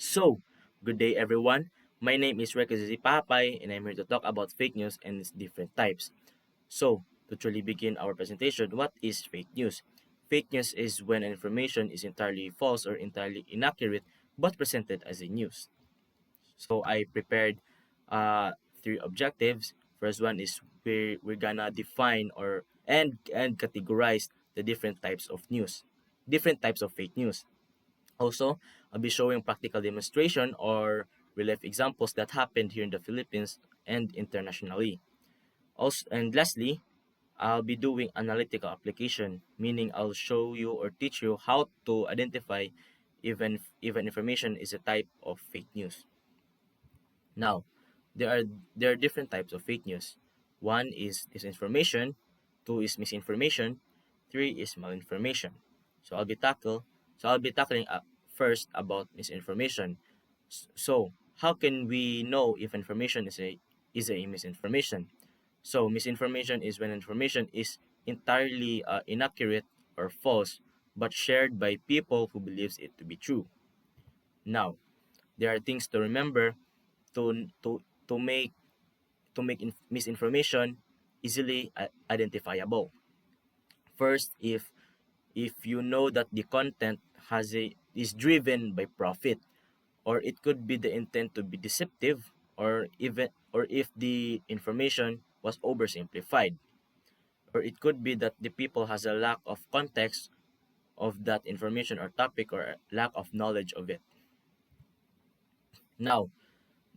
So, good day everyone. My name is Rekazizi Papay and I'm here to talk about fake news and its different types. So, to truly begin our presentation, what is fake news? Fake news is when information is entirely false or entirely inaccurate but presented as a news. So, I prepared three objectives. First one is we're gonna define or categorize the different types of news, different types of fake news. Also, I'll be showing practical demonstration or real life examples that happened here in the Philippines and internationally. Also, and lastly, I'll be doing analytical application, meaning I'll show you or teach you how to identify even information is a type of fake news. Now, there are there are different types of fake news. One is disinformation, two is misinformation, three is malinformation. So I'll be tackling first about misinformation. So, how can we know if information is a misinformation? So, misinformation is when information is entirely inaccurate or false but shared by people who believes it to be true. Now, there are things to remember to to to make misinformation easily identifiable. First, if you know that the content is driven by profit, or it could be the intent to be deceptive, or if the information was oversimplified, or it could be that the people has a lack of context of that information or topic or a lack of knowledge of it. Now,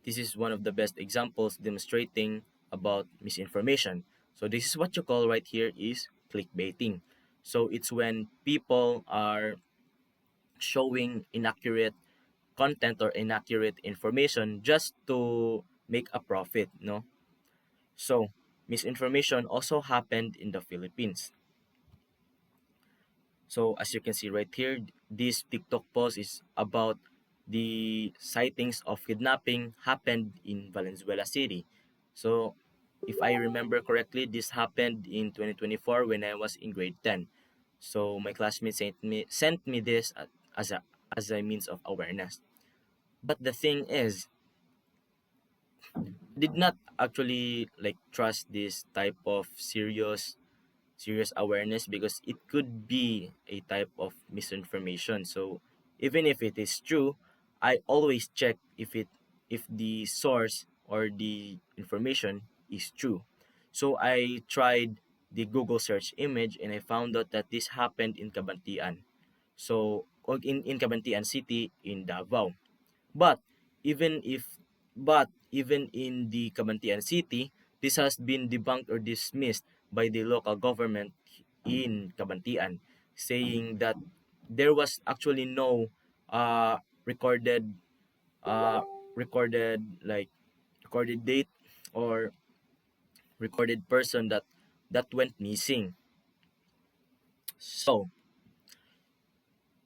this is one of the best examples demonstrating about misinformation. So this is what you call right here is clickbaiting. So it's when people are showing inaccurate content or inaccurate information just to make a profit, no? So misinformation also happened in the Philippines. So as you can see right here, this TikTok post is about the sightings of kidnapping happened in Valenzuela City. So if I remember correctly, this happened in 2024 when I was in grade 10. So my classmates sent me this as a means of awareness. But the thing is, did not actually like trust this type of serious awareness because it could be a type of misinformation. So even if it is true, I always check if the source or the information is true. So I tried the Google search image and I found out that this happened in Cabantian. So in Cabantian City in Davao. But even if even in the Cabantian City, this has been debunked or dismissed by the local government in Cabantian, saying that there was actually no uh, recorded uh, recorded like recorded date or recorded person that went missing. So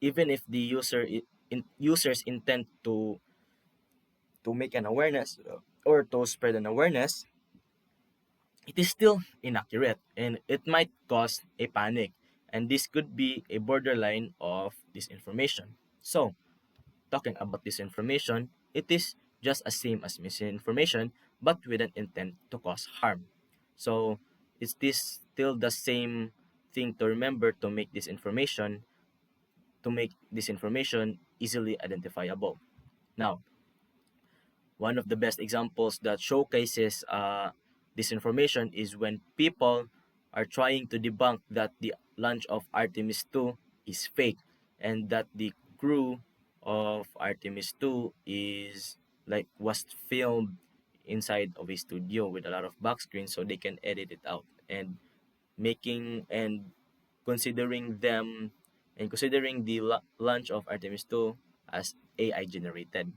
even if the users intend to make an awareness or to spread an awareness, it is still inaccurate and it might cause a panic. And this could be a borderline of disinformation. So, talking about disinformation, it is just as same as misinformation, but with an intent to cause harm. So, is this still the same thing to remember to make disinformation easily identifiable? Now, one of the best examples that showcases disinformation is when people are trying to debunk that the launch of Artemis 2 is fake and that the crew of Artemis 2 is like was filmed inside of a studio with a lot of back screen so they can edit it out and making and considering them and considering the launch of Artemis 2 as AI generated.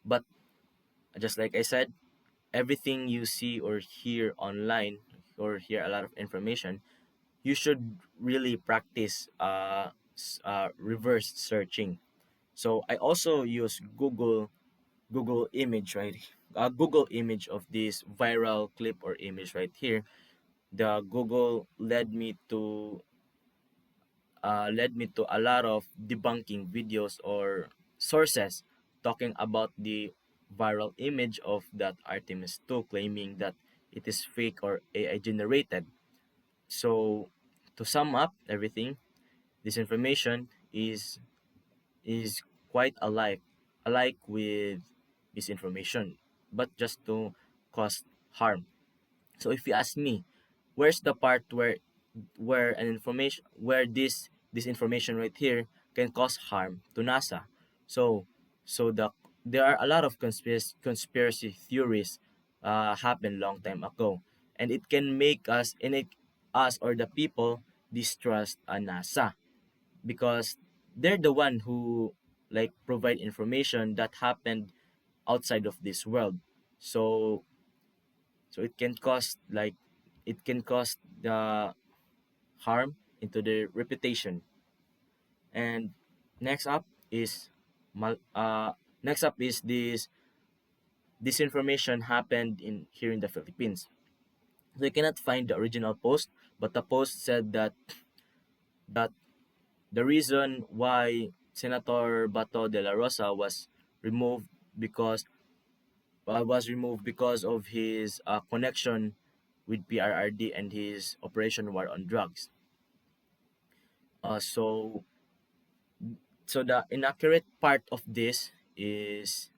But just like I said, everything you see or hear online or hear a lot of information, you should really practice reverse searching. So I also use Google image right, Google image of this viral clip or image right here. The Google led me to a lot of debunking videos or sources talking about the viral image of that Artemis 2, claiming that it is fake or AI generated. So, to sum up everything, this information is quite alike with misinformation, but just to cause harm. So if you ask me, where's the part where this information right here can cause harm to NASA? So there are a lot of conspiracy theories happened long time ago, and it can make us or the people distrust NASA because they're the one who like provide information that happened outside of this world. So it can cause the harm into their reputation. And next up is mal next up is this information happened in here in the Philippines. They cannot find the original post, but the post said that the reason why Senator Bato de la Rosa removed because was removed because of his connection with PRRD and his Operation War on Drugs. Uh, so so the inaccurate part of this is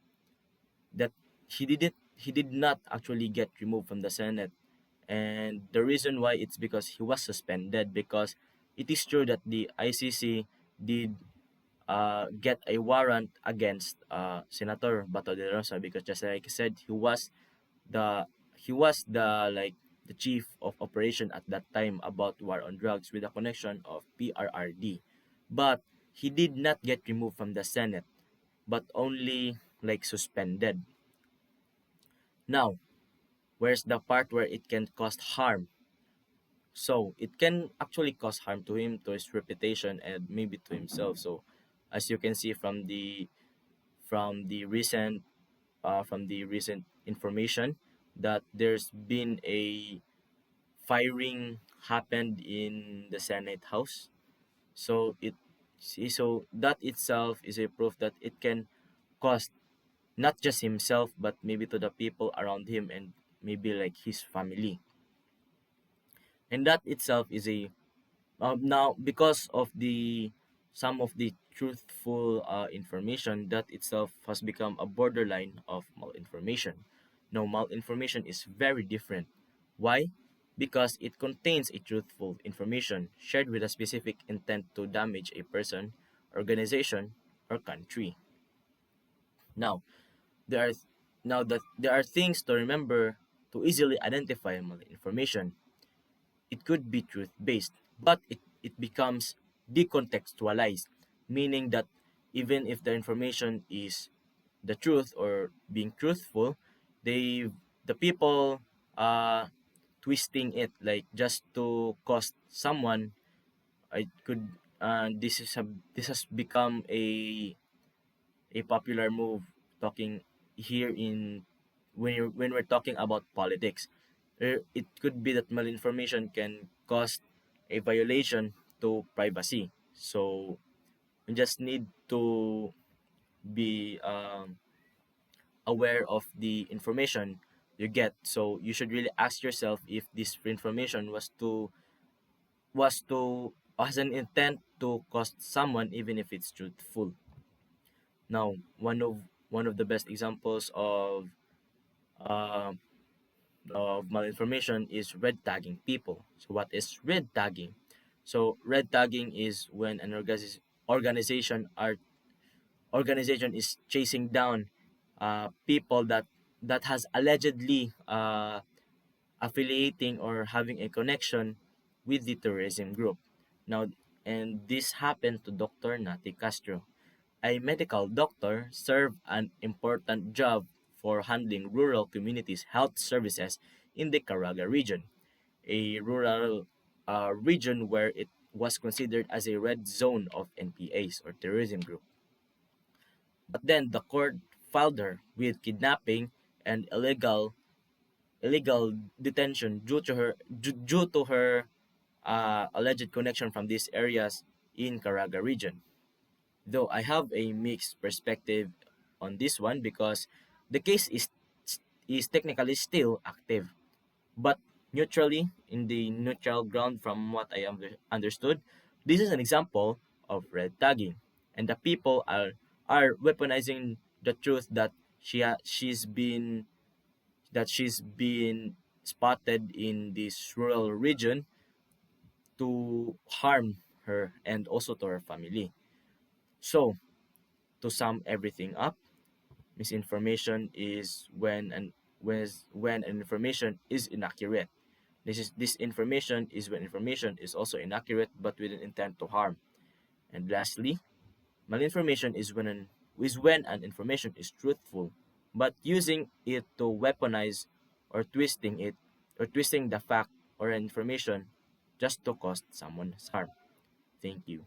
that he did not actually get removed from the Senate, and the reason why it's because he was suspended, because it is true that the ICC did get a warrant against Senator Bato de Rosa, because just like I said, he was the like the chief of operation at that time about war on drugs with a connection of PRRD. But he did not get removed from the Senate, but only like suspended. Now, where's the part where it can cause harm? So it can actually cause harm to him, to his reputation, and maybe to himself. So as you can see from the recent information, that there's been a firing happened in the Senate House. So that itself is a proof that it can cost not just himself, but maybe to the people around him and maybe like his family. And that itself is a now because of the some of the truthful information, that itself has become a borderline of malinformation. Now malinformation is very different. Why? Because it contains a truthful information shared with a specific intent to damage a person, organization, or country. Now there are now that there are things to remember to easily identify malinformation. It could be truth based, but it becomes decontextualized, meaning that even if the information is the truth or being truthful, they the people twisting it like just to cost someone. I could this has become a popular move talking here in when we're talking about politics. It could be that malinformation can cause a violation to privacy. So you just need to be aware of the information you get. So you should really ask yourself if this information was to has an intent to cost someone, even if it's truthful. Now, one of the best examples uh, of malinformation is red tagging people. So what is red tagging? So red tagging is when an organization is chasing down people that has allegedly affiliating or having a connection with the terrorism group. Now, and this happened to Dr. Nati Castro, a medical doctor, served an important job for handling rural communities' health services in the Caraga region, a rural region where it was considered as a red zone of NPAs or terrorism group. But then the court filed her with kidnapping and illegal detention due to her alleged connection from these areas in Caraga region. Though I have a mixed perspective on this one because the case is technically still active, but neutrally in the neutral ground from what I understood, this is an example of red tagging, and the people are weaponizing the truth that she's been spotted in this rural region to harm her and also to her family. So, to sum everything up, misinformation is when an information is inaccurate. This information is when information is also inaccurate but with an intent to harm. And lastly, malinformation is when an information is truthful, but using it to weaponize or twisting the fact or information just to cause someone's harm. Thank you.